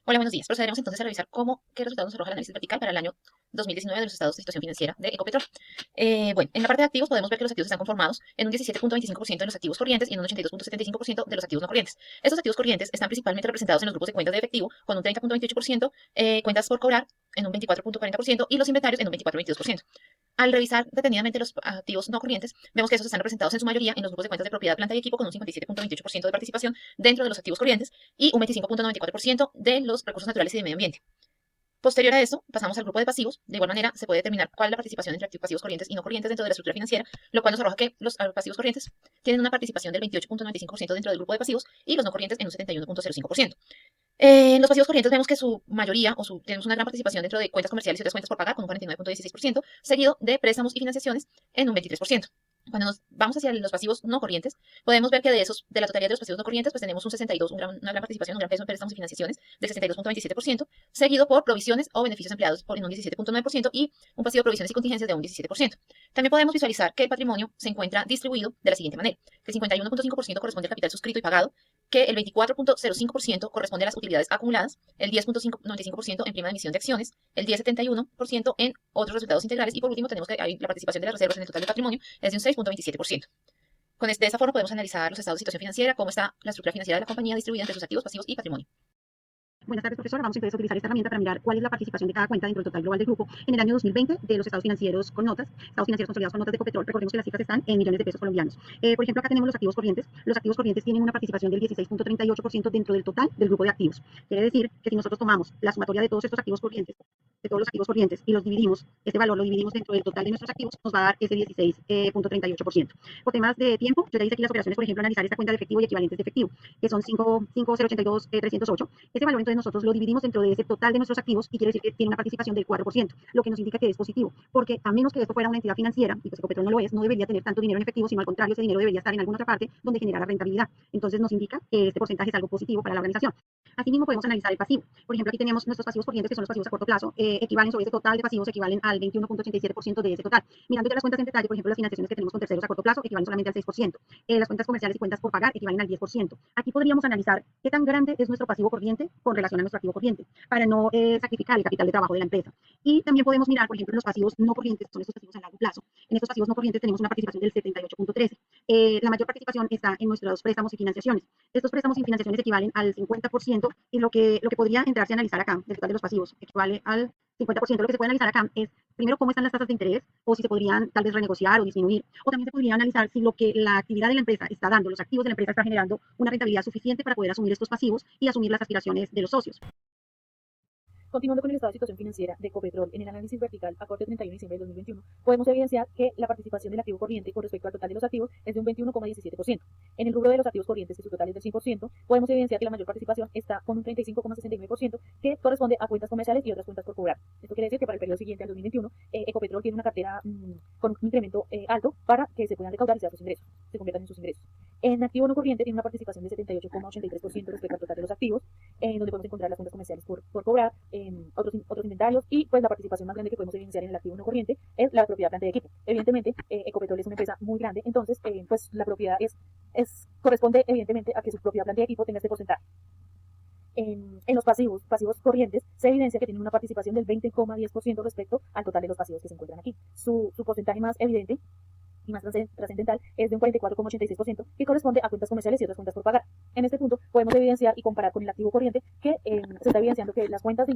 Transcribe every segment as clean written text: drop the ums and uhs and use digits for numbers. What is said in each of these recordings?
Hola, buenos días. Procederemos entonces a revisar qué resultados nos arroja el análisis vertical para el año 2019 de los estados de situación financiera de Ecopetrol. Bueno, en la parte de activos podemos ver que los activos están conformados en un 17.25% de los activos corrientes y en un 82.75% de los activos no corrientes. Estos activos corrientes están principalmente representados en los grupos de cuentas de efectivo con un 30.28%, cuentas por cobrar en un 24.40% y los inventarios en un 24.22%. Al revisar detenidamente los activos no corrientes, vemos que esos están representados en su mayoría en los grupos de cuentas de propiedad, planta y equipo con un 57.28% de participación dentro de los activos corrientes y un 25.94% de los recursos naturales y de medio ambiente. Posterior a esto, pasamos al grupo de pasivos. De igual manera, se puede determinar cuál es la participación entre activos pasivos corrientes y no corrientes dentro de la estructura financiera, lo cual nos arroja que los pasivos corrientes tienen una participación del 28.95% dentro del grupo de pasivos y los no corrientes en un 71.05%. En los pasivos corrientes vemos que su mayoría tenemos una gran participación dentro de cuentas comerciales y otras cuentas por pagar con un 49.16%, seguido de préstamos y financiaciones en un 23%. Cuando nos vamos hacia los pasivos no corrientes, podemos ver que de la totalidad de los pasivos no corrientes, pues tenemos un 62, una gran participación, un gran peso en préstamos y financiaciones del 62.27%, seguido por provisiones o beneficios empleados en un 17.9% y un pasivo de provisiones y contingencias de un 17%. También podemos visualizar que el patrimonio se encuentra distribuido de la siguiente manera, que el 51.5% corresponde al capital suscrito y pagado, que el 24.05% corresponde a las utilidades acumuladas, el 10.95% en prima de emisión de acciones, el 10.71% en otros resultados integrales y por último tenemos que la participación de las reservas en el total del patrimonio es de un 6.27%. De esta forma podemos analizar los estados de situación financiera, cómo está la estructura financiera de la compañía distribuida entre sus activos, pasivos y patrimonio. Buenas tardes, profesor. Vamos entonces a utilizar esta herramienta para mirar cuál es la participación de cada cuenta dentro del total global del grupo en el año 2020 de los estados financieros con notas, estados financieros consolidados con notas de Ecopetrol. Recordemos que las cifras están en millones de pesos colombianos. Por ejemplo, acá tenemos los activos corrientes. Los activos corrientes tienen una participación del 16.38% dentro del total del grupo de activos. Quiere decir que si nosotros tomamos la sumatoria de todos estos activos corrientes, de todos los activos corrientes y los dividimos, este valor lo dividimos dentro del total de nuestros activos, nos va a dar ese 16.38%. Por temas de tiempo, yo ya hice aquí las operaciones, por ejemplo, analizar esta cuenta de efectivo y equivalentes de efectivo, que son 5,082,308. Ese valor entonces nosotros lo dividimos dentro de ese total de nuestros activos y quiere decir que tiene una participación del 4%, lo que nos indica que es positivo, porque a menos que esto fuera una entidad financiera, y pues Ecopetrol no lo es, no debería tener tanto dinero en efectivo, sino al contrario, ese dinero debería estar en alguna otra parte donde generara rentabilidad. Entonces nos indica que este porcentaje es algo positivo para la organización. Asimismo, podemos analizar el pasivo. Por ejemplo, aquí tenemos nuestros pasivos corrientes, que son los pasivos a corto plazo, equivalen sobre ese total de pasivos, equivalen al 21.87% de ese total. Mirando ya las cuentas en detalle, por ejemplo, las financiaciones que tenemos con terceros a corto plazo equivalen solamente al 6%. Las cuentas comerciales y cuentas por pagar equivalen al 10%. Aquí podríamos analizar qué tan grande es nuestro pasivo corriente con relación a nuestro activo corriente, para no sacrificar el capital de trabajo de la empresa. Y también podemos mirar, por ejemplo, los pasivos no corrientes, que son estos pasivos a largo plazo. En estos pasivos no corrientes tenemos una participación del 78.13%. La mayor participación está en nuestros préstamos y financiaciones. Estos préstamos y financiaciones equivalen al 50% y lo que podría entrarse a analizar acá, del total de los pasivos, equivale al 50%. Lo que se puede analizar acá es, primero, cómo están las tasas de interés o si se podrían tal vez renegociar o disminuir. O también se podría analizar si lo que la actividad de la empresa está dando, los activos de la empresa está generando una rentabilidad suficiente para poder asumir estos pasivos y asumir las aspiraciones de los socios. Continuando con el estado de situación financiera de Ecopetrol, en el análisis vertical a corte 31 de diciembre de 2021, podemos evidenciar que la participación del activo corriente con respecto al total de los activos es de un 21,17%. En el rubro de los activos corrientes, que su total es del 100%, podemos evidenciar que la mayor participación está con un 35,69%, que corresponde a cuentas comerciales y otras cuentas por cobrar. Esto quiere decir que para el periodo siguiente al 2021, Ecopetrol tiene una cartera con un incremento alto para que se puedan recaudar y sus ingresos, se conviertan en sus ingresos. En activo no corriente tiene una participación de 78,83% respecto al total de los activos, en donde podemos encontrar las cuentas comerciales por cobrar, otros inventarios y pues la participación más grande que podemos evidenciar en el activo no corriente es la propiedad planta de equipo. Evidentemente, Ecopetrol es una empresa muy grande, entonces pues la propiedad corresponde evidentemente a que su propiedad planta de equipo tenga este porcentaje. En los pasivos corrientes, se evidencia que tienen una participación del 20,10% respecto al total de los pasivos que se encuentran aquí. Su porcentaje más evidente y más trascendental es de un 44,86%, que corresponde a cuentas comerciales y otras cuentas por pagar. En este punto podemos evidenciar y comparar con el activo corriente que se está evidenciando que las cuentas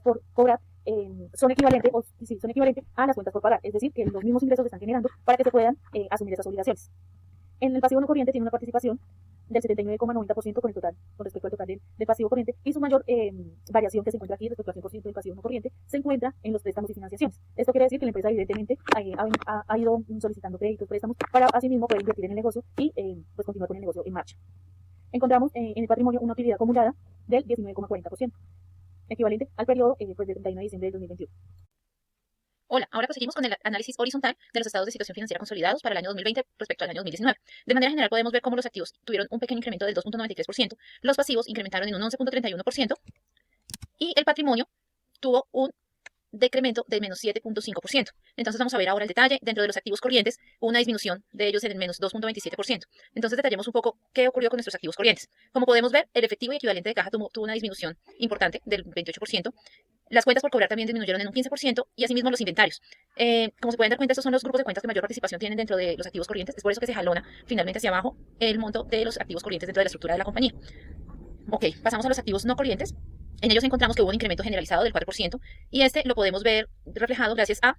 por cobrar son equivalentes a las cuentas por pagar, es decir, que los mismos ingresos se están generando para que se puedan asumir esas obligaciones. En el pasivo no corriente tiene una participación del 79,90% con respecto al total del pasivo corriente, y su mayor variación que se encuentra aquí respecto al 100% del pasivo no corriente se encuentra en los préstamos y financiaciones. Esto quiere decir que la empresa evidentemente ha ido solicitando créditos, préstamos para asimismo poder invertir en el negocio y pues continuar con el negocio en marcha. Encontramos en el patrimonio una utilidad acumulada del 19,40%, equivalente al periodo pues, del 31 de diciembre del 2021. Hola, ahora proseguimos con el análisis horizontal de los estados de situación financiera consolidados para el año 2020 respecto al año 2019. De manera general podemos ver cómo los activos tuvieron un pequeño incremento del 2.93%, los pasivos incrementaron en un 11.31% y el patrimonio tuvo un decremento del menos 7.5%. Entonces vamos a ver ahora el detalle. Dentro de los activos corrientes, hubo una disminución de ellos en el menos 2.27%. Entonces detallemos un poco qué ocurrió con nuestros activos corrientes. Como podemos ver, el efectivo y equivalente de caja tuvo una disminución importante del 28%. Las cuentas por cobrar también disminuyeron en un 15% y asimismo los inventarios. Como se pueden dar cuenta, estos son los grupos de cuentas que mayor participación tienen dentro de los activos corrientes. Es por eso que se jalona finalmente hacia abajo el monto de los activos corrientes dentro de la estructura de la compañía. Ok, pasamos a los activos no corrientes. En ellos encontramos que hubo un incremento generalizado del 4% y este lo podemos ver reflejado gracias a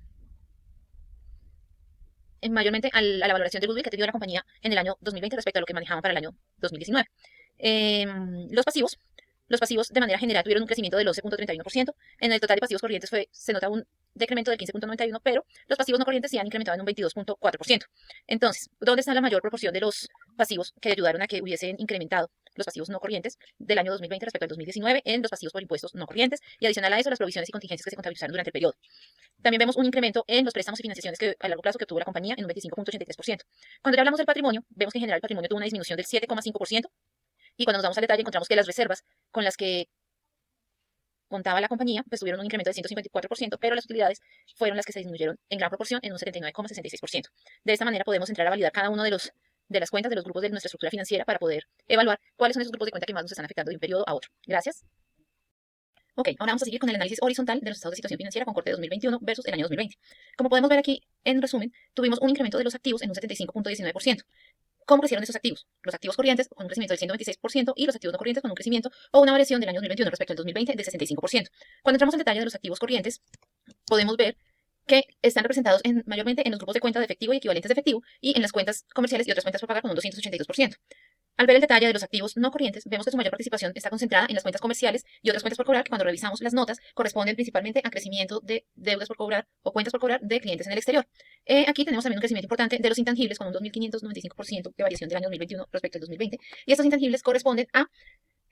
mayormente a la valoración del goodwill que ha tenido la compañía en el año 2020 respecto a lo que manejaban para el año 2019. Los pasivos de manera general tuvieron un crecimiento del 11.31%. En el total de pasivos corrientes se nota un decremento del 15.91%, pero los pasivos no corrientes sí han incrementado en un 22.4%. Entonces, ¿dónde está la mayor proporción de los pasivos que ayudaron a que hubiesen incrementado los pasivos no corrientes del año 2020 respecto al 2019? En los pasivos por impuestos no corrientes y adicional a eso las provisiones y contingencias que se contabilizaron durante el periodo. También vemos un incremento en los préstamos y financiaciones a largo plazo que obtuvo la compañía en un 25.83%. Cuando ya hablamos del patrimonio, vemos que en general el patrimonio tuvo una disminución del 7.5%. Y cuando nos vamos al detalle encontramos que las reservas con las que contaba la compañía pues tuvieron un incremento del 154%, pero las utilidades fueron las que se disminuyeron en gran proporción en un 79.66%. De esta manera podemos entrar a validar cada uno de las cuentas de los grupos de nuestra estructura financiera para poder evaluar cuáles son esos grupos de cuenta que más nos están afectando de un periodo a otro. Gracias. Ok, ahora vamos a seguir con el análisis horizontal de los estados de situación financiera con corte de 2021 versus el año 2020. Como podemos ver aquí, en resumen, tuvimos un incremento de los activos en un 75.19%. ¿Cómo crecieron esos activos? Los activos corrientes con un crecimiento del 126% y los activos no corrientes con un crecimiento o una variación del año 2021 respecto al 2020 de 65%. Cuando entramos en detalle de los activos corrientes, podemos ver que están representados mayormente en los grupos de cuenta de efectivo y equivalentes de efectivo y en las cuentas comerciales y otras cuentas por pagar con un 282%. Al ver el detalle de los activos no corrientes, vemos que su mayor participación está concentrada en las cuentas comerciales y otras cuentas por cobrar que cuando revisamos las notas corresponden principalmente a crecimiento de deudas por cobrar o cuentas por cobrar de clientes en el exterior. Aquí tenemos también un crecimiento importante de los intangibles con un 2.595% de variación del año 2021 respecto al 2020 y estos intangibles corresponden a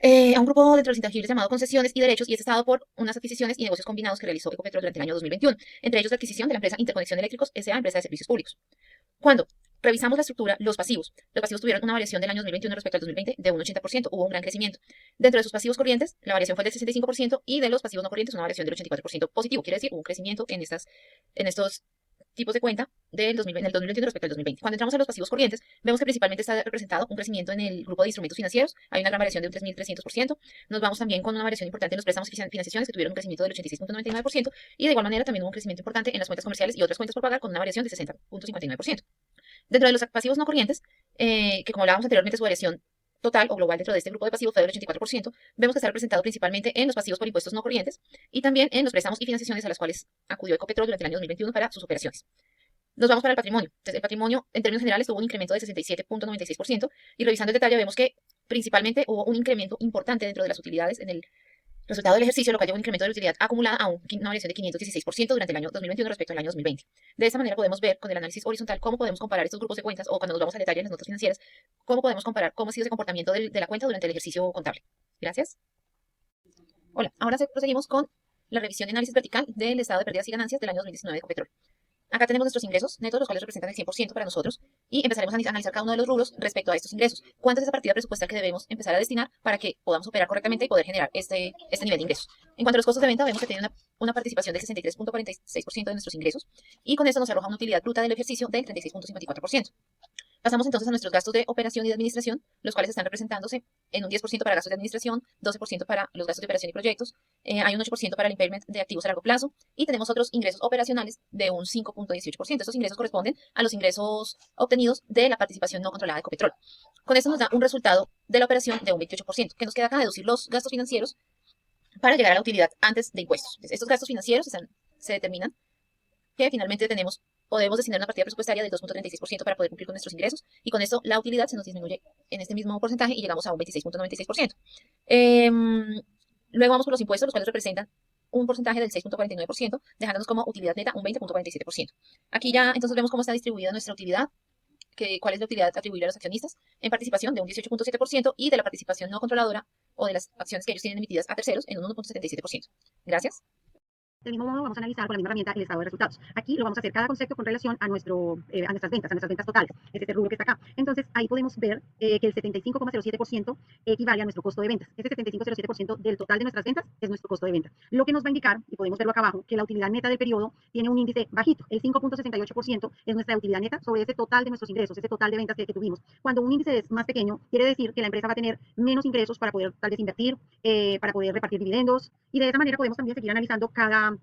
un grupo dentro de los intangibles llamado concesiones y derechos y es estado por unas adquisiciones y negocios combinados que realizó Ecopetrol durante el año 2021, entre ellos la adquisición de la empresa Interconexión Eléctricos S.A., empresa de servicios públicos. Cuando revisamos la estructura, los pasivos tuvieron una variación del año 2021 respecto al 2020 de un 80%, hubo un gran crecimiento. Dentro de sus pasivos corrientes, la variación fue del 65% y de los pasivos no corrientes una variación del 84% positivo, quiere decir, hubo un crecimiento en estos tipos de cuenta en el 2021 respecto al 2020. Cuando entramos a los pasivos corrientes, vemos que principalmente está representado un crecimiento en el grupo de instrumentos financieros, hay una gran variación de un 3.300%, nos vamos también con una variación importante en los préstamos y financiaciones que tuvieron un crecimiento del 86.99% y de igual manera también hubo un crecimiento importante en las cuentas comerciales y otras cuentas por pagar con una variación de 60.59%. Dentro de los pasivos no corrientes, que como hablábamos anteriormente, su variación total o global dentro de este grupo de pasivos fue del 84%, vemos que está representado principalmente en los pasivos por impuestos no corrientes y también en los préstamos y financiaciones a las cuales acudió Ecopetrol durante el año 2021 para sus operaciones. Nos vamos para el patrimonio. Entonces, el patrimonio en términos generales tuvo un incremento de 67.96% y revisando el detalle vemos que principalmente hubo un incremento importante dentro de las utilidades en el resultado del ejercicio, lo que lleva a un incremento de la utilidad acumulada a una variación de 516% durante el año 2021 respecto al año 2020. De esta manera podemos ver con el análisis horizontal cómo podemos comparar estos grupos de cuentas o cuando nos vamos al detalle en las notas financieras, cómo podemos comparar cómo ha sido ese comportamiento de la cuenta durante el ejercicio contable. Gracias. Hola, ahora proseguimos con la revisión y análisis vertical del estado de pérdidas y ganancias del año 2019 de Ecopetrol. Acá tenemos nuestros ingresos netos, los cuales representan el 100% para nosotros, y empezaremos a analizar cada uno de los rubros respecto a estos ingresos. ¿Cuánto es esa partida presupuestal que debemos empezar a destinar para que podamos operar correctamente y poder generar este nivel de ingresos? En cuanto a los costos de venta, vemos que tiene una participación del 63.46% de nuestros ingresos, y con esto nos arroja una utilidad bruta del ejercicio del 36.54%. Pasamos entonces a nuestros gastos de operación y de administración, los cuales están representándose en un 10% para gastos de administración, 12% para los gastos de operación y proyectos, hay un 8% para el impairment de activos a largo plazo y tenemos otros ingresos operacionales de un 5.18%. Estos ingresos corresponden a los ingresos obtenidos de la participación no controlada de Ecopetrol. Con esto nos da un resultado de la operación de un 28%, que nos queda acá deducir los gastos financieros para llegar a la utilidad antes de impuestos. Entonces, estos gastos financieros se determinan que finalmente podemos destinar una partida presupuestaria del 2.36% para poder cumplir con nuestros ingresos y con esto la utilidad se nos disminuye en este mismo porcentaje y llegamos a un 26.96%. Luego vamos por los impuestos, los cuales representan un porcentaje del 6.49%, dejándonos como utilidad neta un 20.47%. Aquí ya entonces vemos cómo está distribuida nuestra utilidad, cuál es la utilidad atribuible a los accionistas, en participación de un 18.7% y de la participación no controladora o de las acciones que ellos tienen emitidas a terceros en un 1.77%. Gracias. Del mismo modo, vamos a analizar con la misma herramienta el estado de resultados. Aquí lo vamos a hacer cada concepto con relación a, a nuestras ventas totales. Es este rubro que está acá. Entonces, ahí podemos ver que el 75,07% equivale a nuestro costo de ventas. Ese 75,07% del total de nuestras ventas es nuestro costo de venta. Lo que nos va a indicar, y podemos verlo acá abajo, que la utilidad neta del periodo tiene un índice bajito. El 5,68% es nuestra utilidad neta sobre ese total de nuestros ingresos, ese total de ventas que tuvimos. Cuando un índice es más pequeño, quiere decir que la empresa va a tener menos ingresos para poder tal vez invertir, para poder repartir dividendos, y de esa manera podemos también seguir analizando cada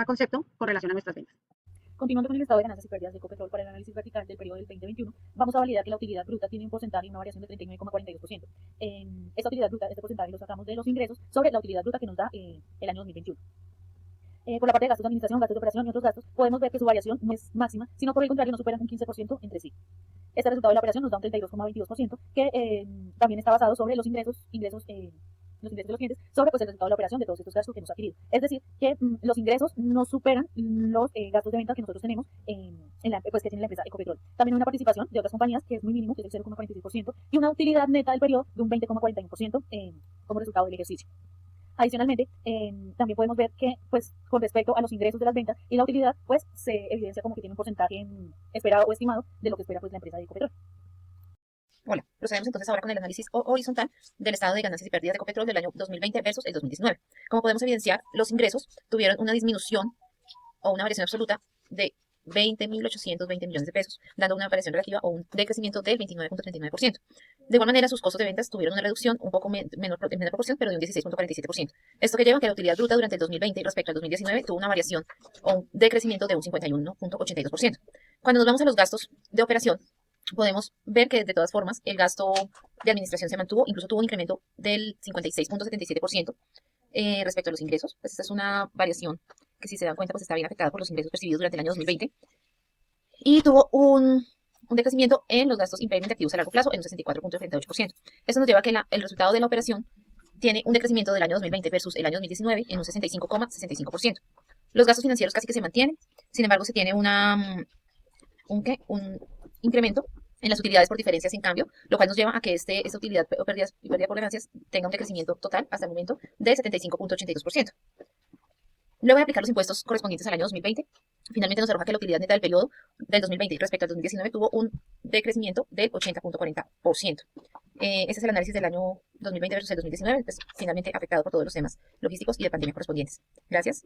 concepto con relación a nuestras ventas. Continuando con el estado de ganancias y pérdidas de Ecopetrol para el análisis vertical del periodo del 2021, vamos a validar que la utilidad bruta tiene un porcentaje y una variación de 39,42%. Esta utilidad bruta, este porcentaje lo sacamos de los ingresos sobre la utilidad bruta que nos da el año 2021. Por la parte de gastos de administración, gastos de operación y otros gastos, podemos ver que su variación no es máxima, sino por el contrario no superan un 15% entre sí. Este resultado de la operación nos da un 32,22%, que también está basado sobre los ingresos de los clientes sobre pues, el resultado de la operación de todos estos gastos que hemos adquirido. Es decir, que los ingresos no superan los gastos de venta que nosotros tenemos pues, que tiene la empresa Ecopetrol. También una participación de otras compañías que es muy mínimo, que es el 0,46%, y una utilidad neta del periodo de un 20,41% como resultado del ejercicio. Adicionalmente, también podemos ver que, pues, con respecto a los ingresos de las ventas y la utilidad, pues, se evidencia como que tiene un porcentaje esperado o estimado de lo que espera pues, la empresa de Ecopetrol. Hola, procedemos entonces ahora con el análisis horizontal del estado de ganancias y pérdidas de Ecopetrol del año 2020 versus el 2019. Como podemos evidenciar, los ingresos tuvieron una disminución o una variación absoluta de 20.820 millones de pesos, dando una variación relativa o un decrecimiento del 29,39%. De igual manera, sus costos de ventas tuvieron una reducción un poco menor proporción, pero de un 16,47%. Esto que lleva a que la utilidad bruta durante el 2020 respecto al 2019 tuvo una variación o un decrecimiento de un 51,82%. Cuando nos vamos a los gastos de operación, podemos ver que de todas formas el gasto de administración se mantuvo, incluso tuvo un incremento del 56,77% respecto a los ingresos. Pues esta es una variación que, si se dan cuenta, pues está bien afectada por los ingresos percibidos durante el año 2020. Y tuvo un decrecimiento en los gastos impairment de activos a largo plazo en un 64,38%. Esto nos lleva a que el resultado de la operación tiene un decrecimiento del año 2020 versus el año 2019 en un 65,65%. Los gastos financieros casi que se mantienen, sin embargo se tiene un incremento en las utilidades por diferencias en cambio, lo cual nos lleva a que esta utilidad o pérdida por ganancias tenga un decrecimiento total hasta el momento de 75,82%. Luego de aplicar los impuestos correspondientes al año 2020, finalmente nos arroja que la utilidad neta del periodo del 2020 respecto al 2019 tuvo un decrecimiento del 80,40%. Este es el análisis del año 2020 versus el 2019, pues, finalmente afectado por todos los temas logísticos y de pandemia correspondientes. Gracias.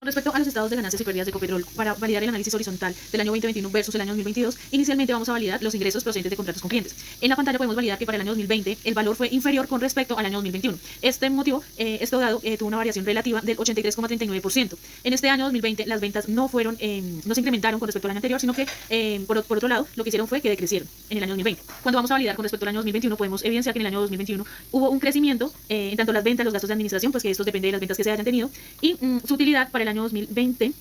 Con respecto a los estados de ganancias y pérdidas de Ecopetrol, para validar el análisis horizontal del año 2021 versus el año 2022, inicialmente vamos a validar los ingresos procedentes de contratos con clientes. En la pantalla podemos validar que para el año 2020 el valor fue inferior con respecto al año 2021. Este motivo, esto dado, tuvo una variación relativa del 83,39%. En este año 2020 las ventas no se incrementaron con respecto al año anterior, sino que por otro lado lo que hicieron fue que decrecieron en el año 2020. Cuando vamos a validar con respecto al año 2021 podemos evidenciar que en el año 2021 hubo un crecimiento en tanto las ventas, los gastos de administración, pues que esto depende de las ventas que se hayan tenido, y su utilidad para el año 2020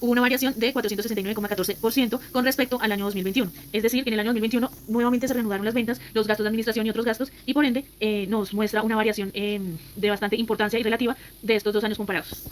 hubo una variación de 469,14% con respecto al año 2021. Es decir, que en el año 2021 nuevamente se reanudaron las ventas, los gastos de administración y otros gastos, y por ende nos muestra una variación de bastante importancia y relativa de estos dos años comparados.